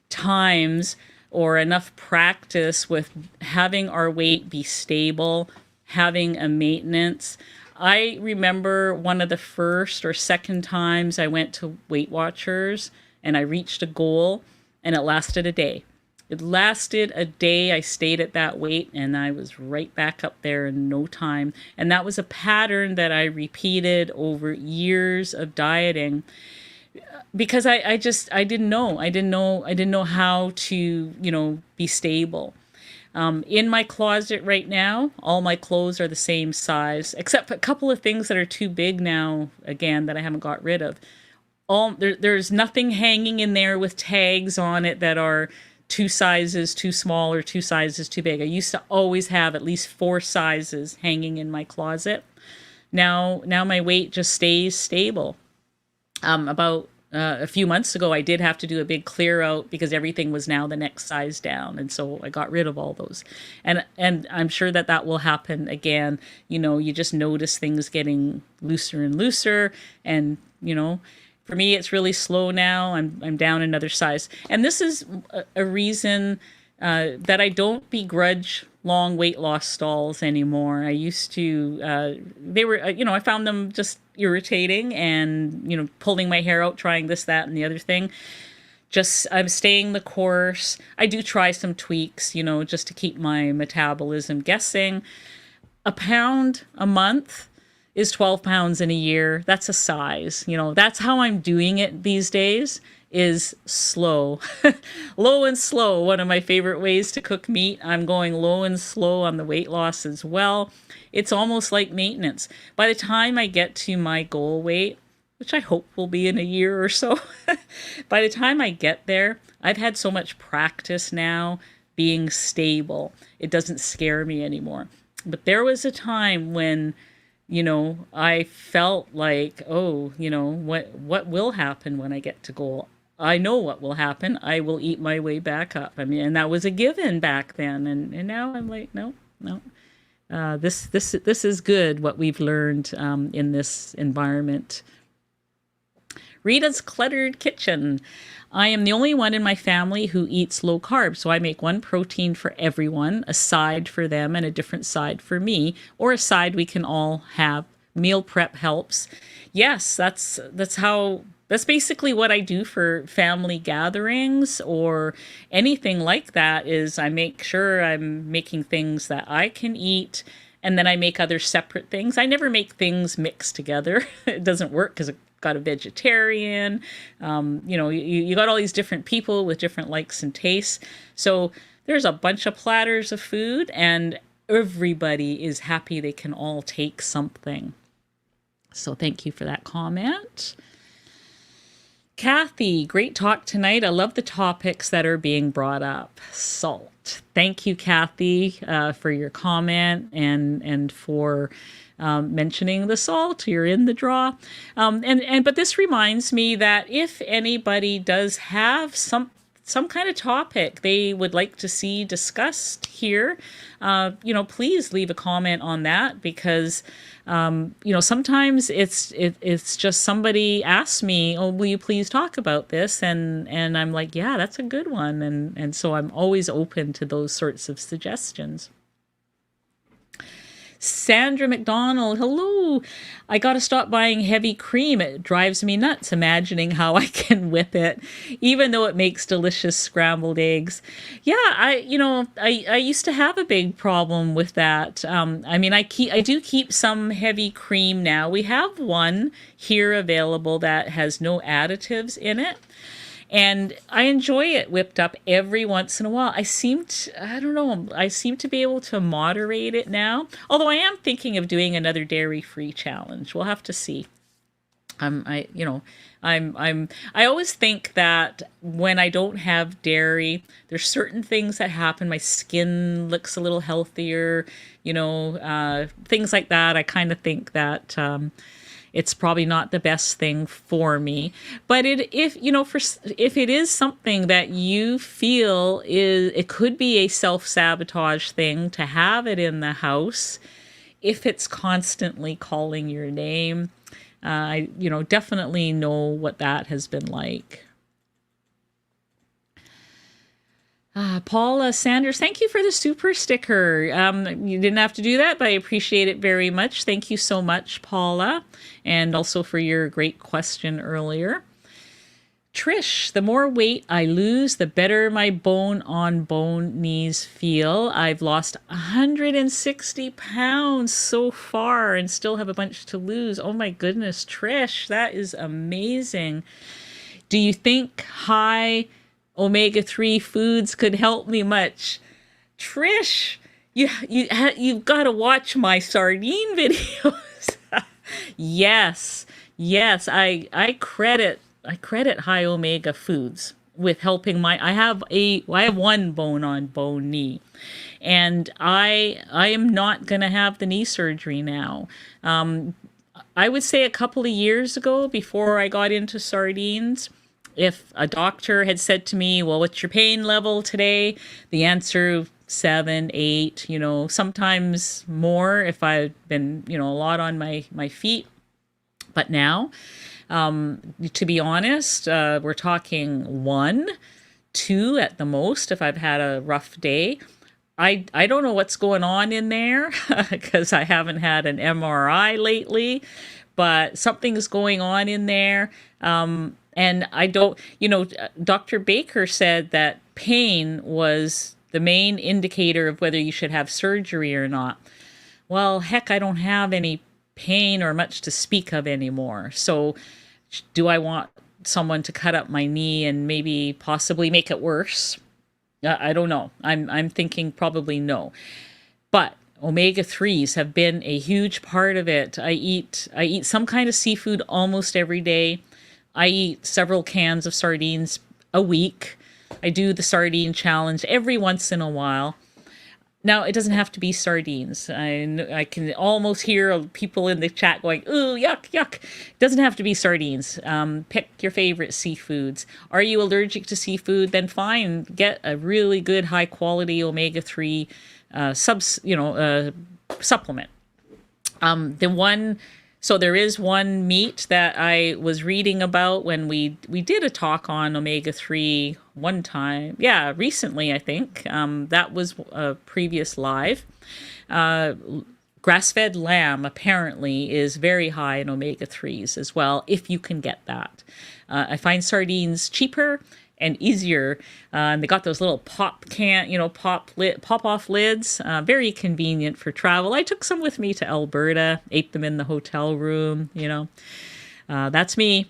times or enough practice with having our weight be stable, having a maintenance. I remember one of the first or second times I went to Weight Watchers and I reached a goal and it lasted a day. It lasted a day. I stayed at that weight and I was right back up there in no time. And that was a pattern that I repeated over years of dieting because I didn't know. I didn't know how to, be stable. In my closet right now, all my clothes are the same size, except a couple of things that are too big now, again, that I haven't got rid of. There's nothing hanging in there with tags on it that are 2 sizes too small or 2 sizes too big. I used to always have at least 4 sizes hanging in my closet. Now my weight just stays stable. About a few months ago, I did have to do a big clear out because everything was now the next size down, and so I got rid of all those. And I'm sure that that will happen again. You just notice things getting looser and looser, and for me, it's really slow now. I'm down another size, and this is a reason that I don't begrudge long weight loss stalls anymore. I used to, they were, I found them just irritating and, pulling my hair out, trying this, that, and the other thing. Just, I'm staying the course. I do try some tweaks, just to keep my metabolism guessing. A pound a month is 12 pounds in a year. That's a size. That's how I'm doing it these days, is slow. Low and slow. One of my favorite ways to cook meat. I'm going low and slow on the weight loss as well. It's almost like maintenance. By the time I get to my goal weight, which I hope will be in a year or so, by the time I get there, I've had so much practice now being stable. It doesn't scare me anymore. But there was a time when I felt like, oh, what will happen when I get to goal? I know what will happen. I will eat my way back up. I mean, and that was a given back then. And now I'm like, no. This is good, what we've learned in this environment. Rita's Cluttered Kitchen. I am the only one in my family who eats low carb, so I make one protein for everyone, a side for them and a different side for me, or a side we can all have. Meal prep helps. Yes, that's basically what I do for family gatherings or anything like that. Is I make sure I'm making things that I can eat, and then I make other separate things. I never make things mixed together. It doesn't work because got a vegetarian, you got all these different people with different likes and tastes. So there's a bunch of platters of food and everybody is happy they can all take something. So thank you for that comment. Kathy, great talk tonight. I love the topics that are being brought up. Salt. Thank you, Kathy, for your comment and for mentioning the salt. You're in the draw. But this reminds me that if anybody does have some kind of topic they would like to see discussed here, please leave a comment on that, because sometimes it's just somebody asks me, oh, will you please talk about this? And I'm like, yeah, that's a good one. And so I'm always open to those sorts of suggestions. Sandra McDonald, hello. I got to stop buying heavy cream. It drives me nuts imagining how I can whip it, even though it makes delicious scrambled eggs. Yeah, I used to have a big problem with that. I do keep some heavy cream now. We have one here available that has no additives in it. And I enjoy it whipped up every once in a while. I seem to be able to moderate it now. Although I am thinking of doing another dairy-free challenge. We'll have to see. I always think that when I don't have dairy, there's certain things that happen. My skin looks a little healthier, things like that. I kind of think that it's probably not the best thing for me. But if it is something that you feel it could be a self-sabotage thing to have it in the house, if it's constantly calling your name, I definitely know what that has been like. Paula Sanders, thank you for the super sticker. You didn't have to do that, but I appreciate it very much. Thank you so much, Paula, and also for your great question earlier. Trish, the more weight I lose, the better my bone-on-bone knees feel. I've lost 160 pounds so far and still have a bunch to lose. Oh my goodness, Trish, that is amazing. Do you think high omega-3 foods could help me much? Trish, you've got to watch my sardine videos. Yes, I credit high omega foods with helping I have one bone on bone knee, and I am not going to have the knee surgery now. I would say a couple of years ago, before I got into sardines, if a doctor had said to me, well, what's your pain level today? The answer, 7, 8, sometimes more if I've been, a lot on my feet. But now, to be honest, we're talking 1, 2 at the most if I've had a rough day. I don't know what's going on in there because I haven't had an MRI lately, but something's going on in there. And I don't, Dr. Baker said that pain was the main indicator of whether you should have surgery or not. Well, heck, I don't have any pain or much to speak of anymore. So do I want someone to cut up my knee and maybe possibly make it worse? I don't know. I'm thinking probably no. But omega-3s have been a huge part of it. I eat some kind of seafood almost every day. I eat several cans of sardines a week. I do the sardine challenge every once in a while. Now, it doesn't have to be sardines. I can almost hear people in the chat going, ooh, yuck, yuck. It doesn't have to be sardines. Pick your favorite seafoods. Are you allergic to seafood? Then fine, get a really good high quality omega-3 supplement. So there is one meat that I was reading about when we did a talk on omega-3 one time. Yeah, recently, I think. That was a previous live. Grass-fed lamb apparently is very high in omega-3s as well, if you can get that. I find sardines cheaper and easier. And they got those little pop off lids. Very convenient for travel. I took some with me to Alberta, ate them in the hotel room, That's me.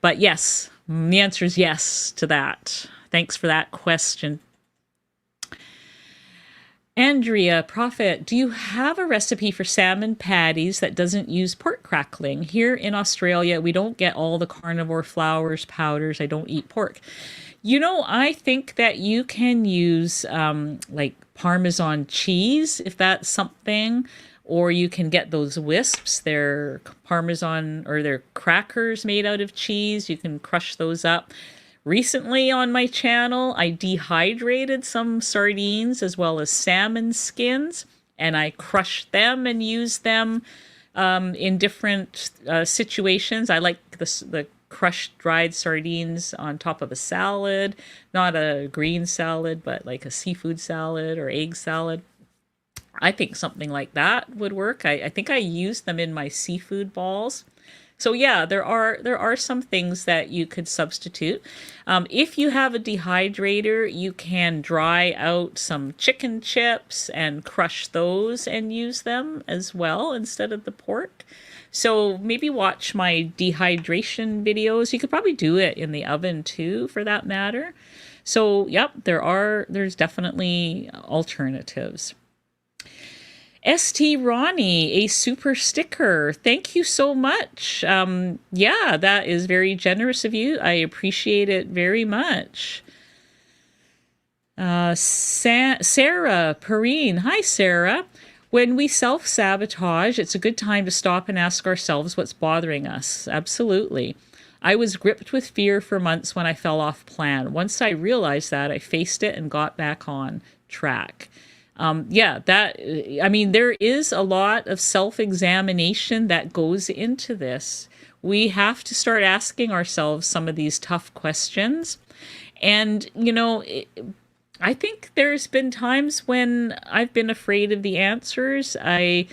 But yes, the answer is yes to that. Thanks for that question. Andrea, Prophet, do you have a recipe for salmon patties that doesn't use pork crackling? Here in Australia, we don't get all the carnivore flours, powders. I don't eat pork. I think that you can use like Parmesan cheese, if that's something, or you can get those wisps. They're Parmesan, or they're crackers made out of cheese. You can crush those up. Recently on my channel, I dehydrated some sardines as well as salmon skins, and I crushed them and used them in different situations. I like the crushed dried sardines on top of a salad, not a green salad, but like a seafood salad or egg salad. I think something like that would work. I think I used them in my seafood balls. So yeah, there are some things that you could substitute. If you have a dehydrator, you can dry out some chicken chips and crush those and use them as well instead of the pork. So maybe watch my dehydration videos. You could probably do it in the oven too, for that matter. So yep, there's definitely alternatives. St. Ronnie, a super sticker. Thank you so much. Yeah, that is very generous of you. I appreciate it very much. Sarah Perrine. Hi, Sarah. When we self-sabotage, it's a good time to stop and ask ourselves what's bothering us. Absolutely. I was gripped with fear for months when I fell off plan. Once I realized that, I faced it and got back on track. There is a lot of self-examination that goes into this. We have to start asking ourselves some of these tough questions. And, I think there's been times when I've been afraid of the answers. I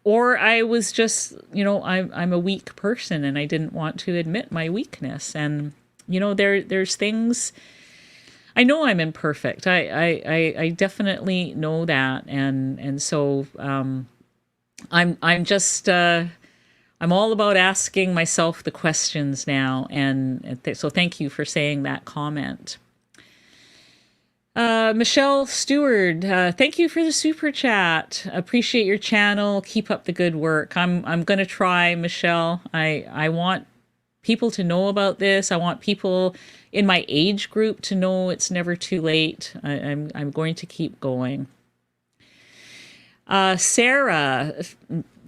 was just, I'm a weak person and I didn't want to admit my weakness. And, there's things. I know I'm imperfect. I definitely know that, and so I'm all about asking myself the questions now, and so thank you for saying that comment. Michelle Stewart, thank you for the super chat. Appreciate your channel. Keep up the good work. I'm gonna try, Michelle. I want people to know about this. I want people in my age group to know it's never too late. I'm going to keep going. Sarah,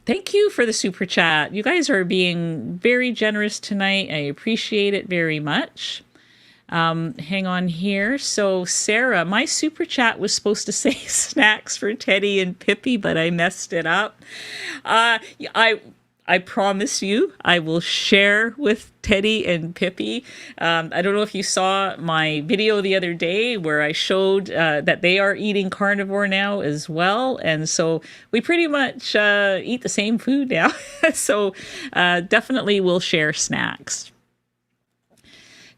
thank you for the super chat. You guys are being very generous tonight. I appreciate it very much. Hang on here. So Sarah, my super chat was supposed to say snacks for Teddy and Pippi, but I messed it up. I promise you, I will share with Teddy and Pippi. I don't know if you saw my video the other day where I showed that they are eating carnivore now as well. And so we pretty much eat the same food now. So definitely we'll share snacks.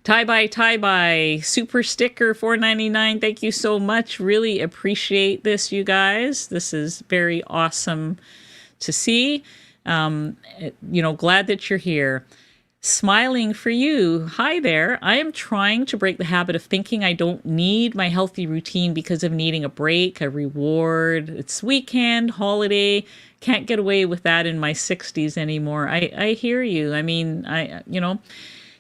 Tie-bye, super sticker, $4.99. Thank you so much. Really appreciate this, you guys. This is very awesome to see. Glad that you're here. Smiling for you. Hi there. I am trying to break the habit of thinking I don't need my healthy routine because of needing a break, a reward. It's weekend, holiday. Can't get away with that in my 60s anymore. I hear you. I mean,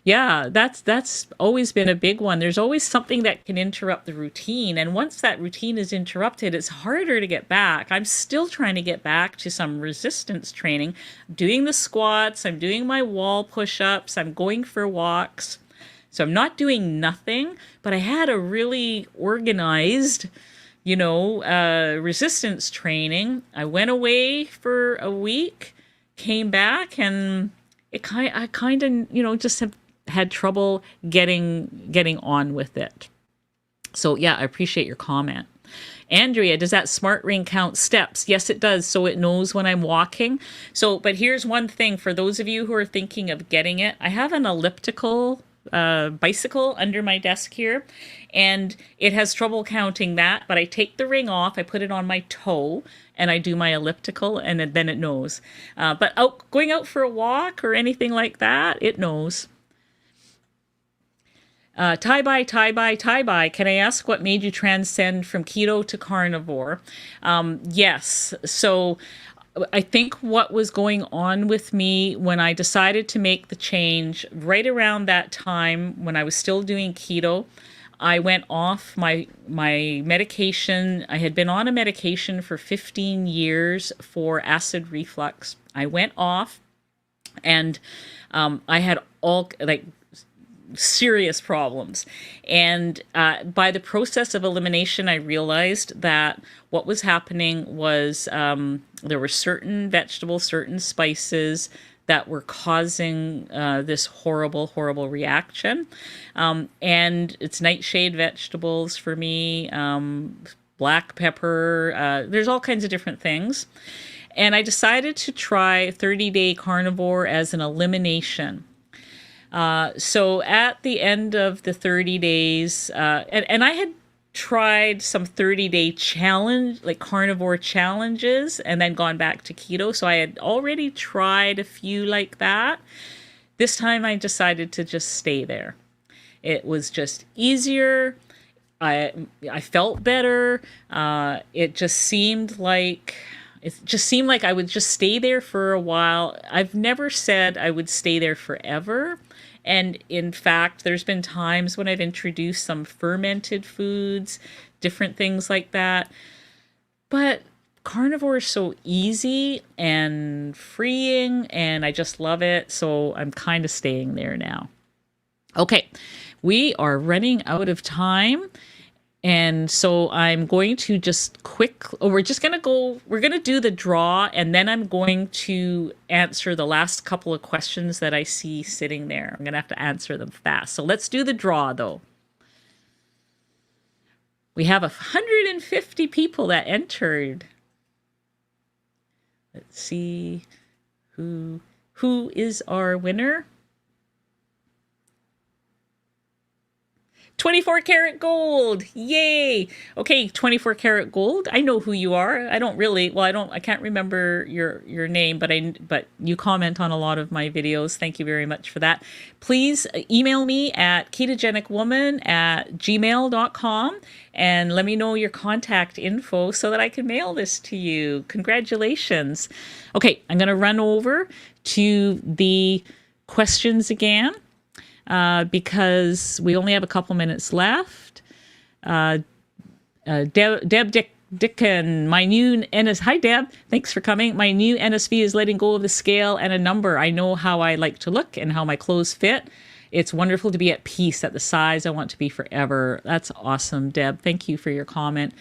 yeah, that's always been a big one. There's always something that can interrupt the routine. And once that routine is interrupted, it's harder to get back. I'm still trying to get back to some resistance training, doing the squats. I'm doing my wall push-ups. I'm going for walks. So I'm not doing nothing, but I had a really organized, resistance training. I went away for a week, came back, and I kind of, just have had trouble getting on with it. So yeah, I appreciate your comment. Andrea, does that smart ring count steps? Yes, it does. So it knows when I'm walking. But here's one thing for those of you who are thinking of getting it. I have an elliptical bicycle under my desk here, and it has trouble counting that, but I take the ring off, I put it on my toe, and I do my elliptical, and then it knows. But going out for a walk or anything like that, it knows. Tie-bye. Can I ask what made you transcend from keto to carnivore? Yes. So I think what was going on with me when I decided to make the change right around that time when I was still doing keto, I went off my medication. I had been on a medication for 15 years for acid reflux. I went off, and I had all serious problems. And by the process of elimination, I realized that what was happening was there were certain vegetables, certain spices that were causing this horrible reaction. And it's nightshade vegetables for me, black pepper, there's all kinds of different things. And I decided to try 30-day carnivore as an elimination. So at the end of the 30 days, and I had tried some 30-day challenge, like carnivore challenges, and then gone back to keto. So I had already tried a few like that. This time I decided to just stay there. It was just easier. I felt better. It just seemed like I would just stay there for a while. I've never said I would stay there forever. And in fact, there's been times when I've introduced some fermented foods, different things like that. But carnivore is so easy and freeing, and I just love it. So I'm kind of staying there now. Okay, we are running out of time. And so I'm going to we're going to do the draw, and then I'm going to answer the last couple of questions that I see sitting there. I'm going to have to answer them fast. So let's do the draw, though. We have 150 people that entered. Let's see who is our winner. 24 karat gold. Yay. Okay, 24 karat gold. I know who you are. I can't remember your name, but you comment on a lot of my videos. Thank you very much for that. Please email me at ketogenicwoman@gmail.com and let me know your contact info so that I can mail this to you. Congratulations. Okay, I'm going to run over to the questions again because we only have a couple minutes left. Deb Dickon, my new hi Deb, thanks for coming. My new NSV is letting go of the scale and a number. I know how I like to look and how my clothes fit. It's wonderful to be at peace at the size I want to be forever. That's awesome, Deb. Thank you for your comment.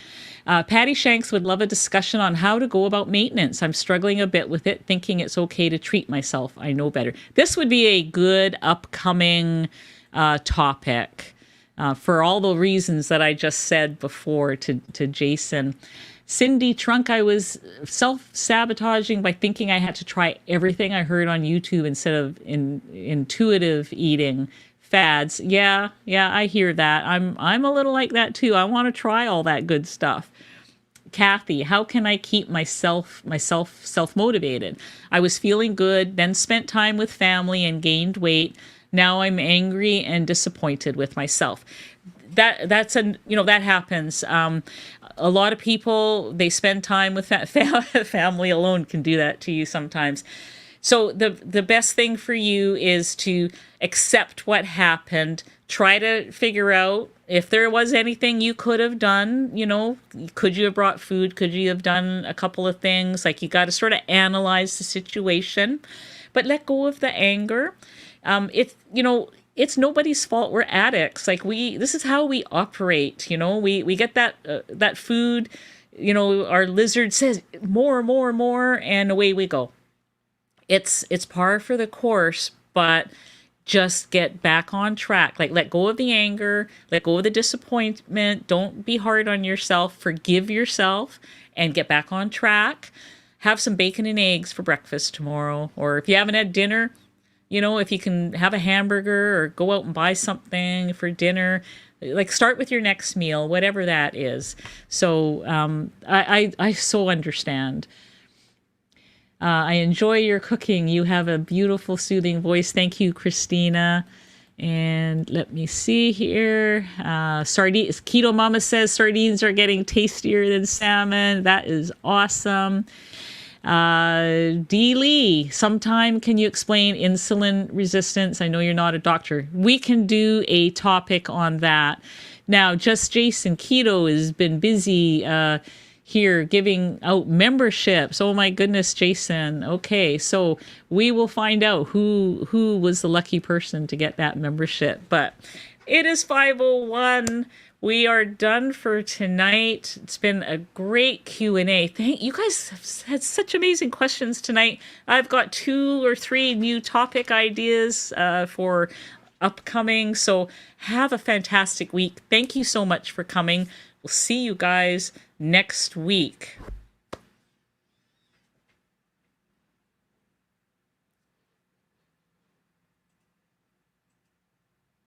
Patty Shanks would love a discussion on how to go about maintenance. I'm struggling a bit with it, thinking it's okay to treat myself. I know better. This would be a good upcoming topic for all the reasons that I just said before to Jason. Cindy Trunk, I was self-sabotaging by thinking I had to try everything I heard on YouTube instead of intuitive eating fads. Yeah, I hear that. I'm a little like that too. I want to try all that good stuff. Kathy, how can I keep myself self-motivated? I was feeling good, then spent time with family and gained weight. Now I'm angry and disappointed with myself. That happens. A lot of people, they spend time with family alone can do that to you sometimes. So the best thing for you is to accept what happened. Try to figure out if there was anything you could have done. Could you have brought food? Could you have done a couple of things? Like, you got to sort of analyze the situation, but let go of the anger. It's nobody's fault. We're addicts. Like, this is how we operate. We get that food, our lizard says more, and away we go. It's par for the course, but just get back on track. Like, let go of the anger, let go of the disappointment. Don't be hard on yourself. Forgive yourself and get back on track. Have some bacon and eggs for breakfast tomorrow. Or if you haven't had dinner, if you can have a hamburger or go out and buy something for dinner, like, start with your next meal, whatever that is. So I so understand. I enjoy your cooking. You have a beautiful, soothing voice. Thank you, Christina. And let me see here. Sardines. Keto Mama says sardines are getting tastier than salmon. That is awesome. D. Lee, sometime can you explain insulin resistance? I know you're not a doctor. We can do a topic on that. Now, just Jason, keto has been busy here giving out memberships. Oh my goodness, Jason. Okay, so we will find out who was the lucky person to get that membership. But it is 5:01. We are done for tonight. It's been a great Q&A. Thank you guys have had such amazing questions tonight. I've got 2 or 3 new topic ideas for upcoming. So have a fantastic week. Thank you so much for coming. We'll see you guys next week.